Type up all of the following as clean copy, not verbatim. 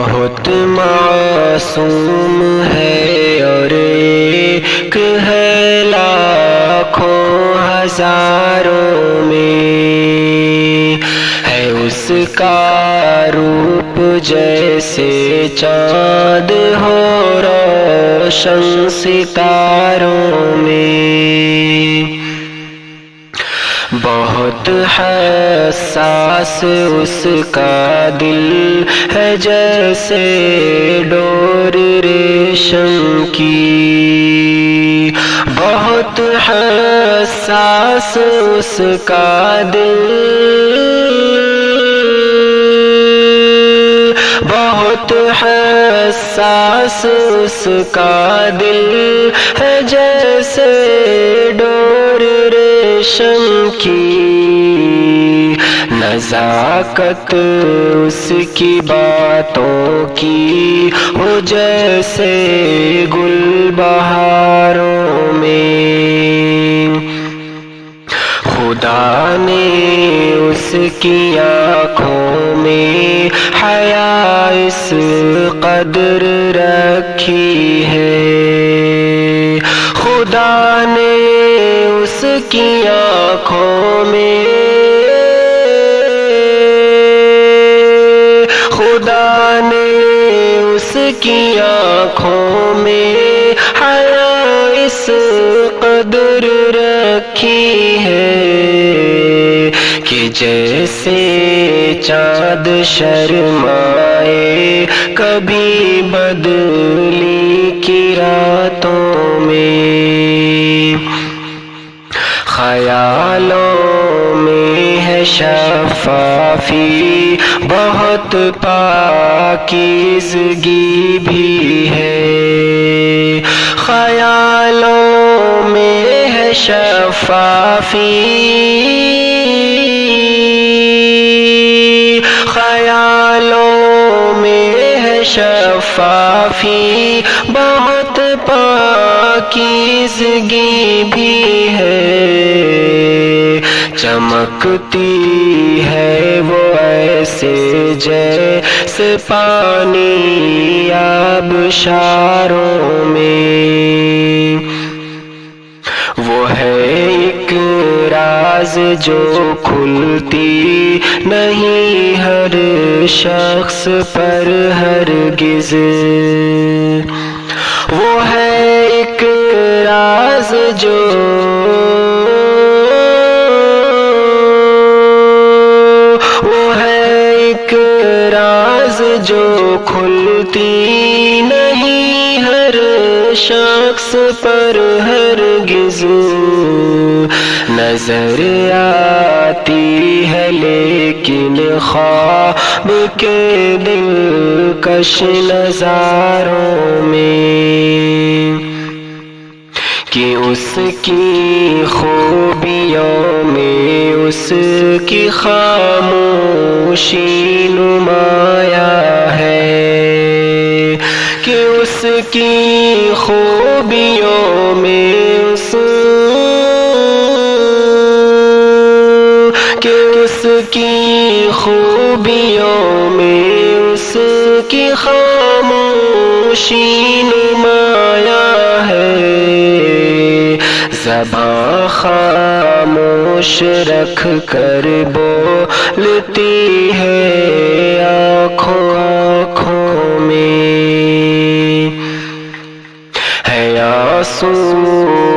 بہت معصوم ہے اور ایک ہے لاکھوں ہزاروں میں، ہے اس کا روپ جیسے چاند ہو روشن ستاروں میں، بہت حساس اس کا دل ہے جیسے ڈور ریشم کی، بہت حساس اس کا دل، بہت حساس اس کا دل ہے جیسے ڈور ریشم کی، نزاکت اس کی باتوں کی ہو جیسے گل بہاروں میں، خدا نے اس کی آنکھوں میں حیا اس قدر رکھی ہے، خدا نے اس کی آنکھوں میں، خدا نے اس کی آنکھوں میں حیا اس قدر رکھی ہے کہ جیسے چاند شرمائے کبھی بدلی کی راتوں میں، خیالوں میں ہے شفافی بہت پاکیزگی بھی ہے، خیالوں میں ہے شفافی، خیالوں میں ہے شفافی بہت پاکیزگی بھی ہے، چمکتی ہے وہ ایسے جیسے پانی آبشاروں میں، وہ ہے ایک راز جو کھلتی نہیں ہر شخص پر ہرگز، وہ ہے ایک راز جو جو کھلتی نہیں ہر شخص پر ہرگز، نظر آتی ہے لیکن خواب کے دلکش نظاروں میں، کہ اس کی خوبیوں میں اس کی خاموشی نمایاں ہے، کہ اس کی خوبیوں میں اس کی خوبیوں میں اس کی خاموشی نمایاں ہے، زباں خاموش رکھ کر بولتی ہے آنکھوں آنکھوں میں، ہے آنسو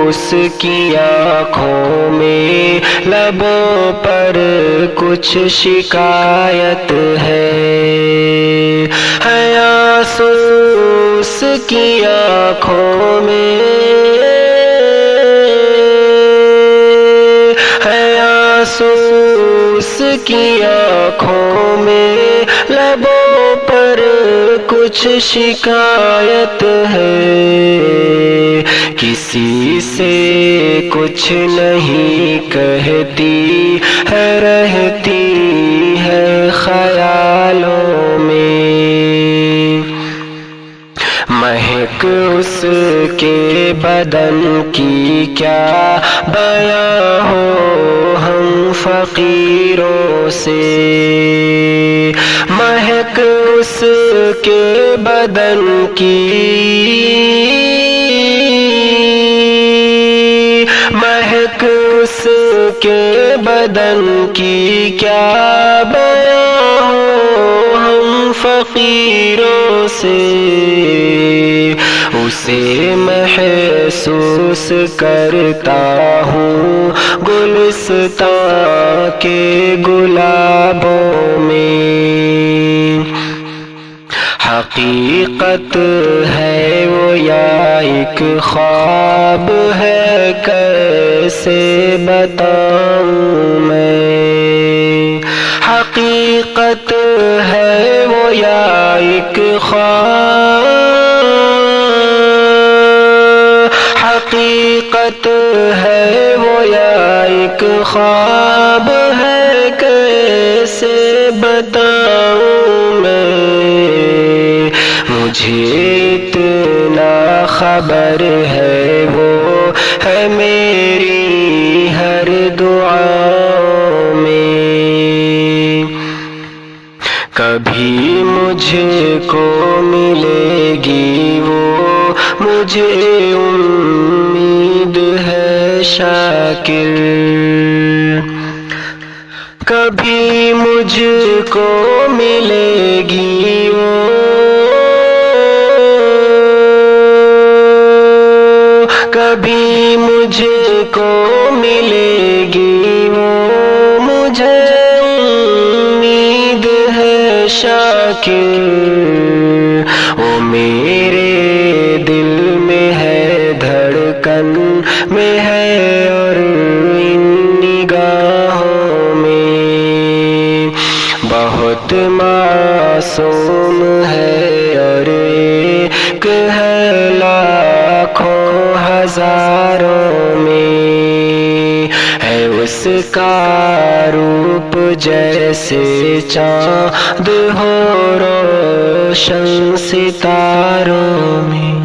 اس کی آنکھوں میں، لبوں پر کچھ شکایت ہے آنسو اس کی آنکھوں میں، آنسو اس کی آنکھوں میں، لبوں پر کچھ شکایت ہے، کسی سے کچھ نہیں کہتی ہے، رہتی ہے خیالوں میں، مہک اس کے بدن کی کیا بیاں ہو ہم فقیروں سے، مہک اس کے بدن کی مہک، اس کے بدن کی کیا بیان ہو ہم فقیروں سے، اسے محسوس کرتا ہوں گلستان کے گلابوں میں۔ حقیقت ہے وہ یا ایک خواب ہے، کیسے بتاؤں میں؟ حقیقت ہے وہ یا ایک خواب، حقیقت ہے وہ یا ایک خواب ہے، کیسے بتاؤں میں؟ مجھے اتنا خبر ہے وہ ہے میری ہر دعا میں۔ کبھی مجھ کو ملے گی وہ، مجھے امید ہے شاکر، کبھی مجھ کو ملے گی وہ، کبھی مجھ کو ملے گی وہ، مجھے امید ہے شاکر۔ وہ میرے دل میں ہے، دھڑکن میں ہے اور ان نگاہوں میں، بہت معصوم ہے اور ایک ہے لاکھوں ہزاروں میں، ہے اس کا روپ جیسے چاند ہو روشن ستاروں میں۔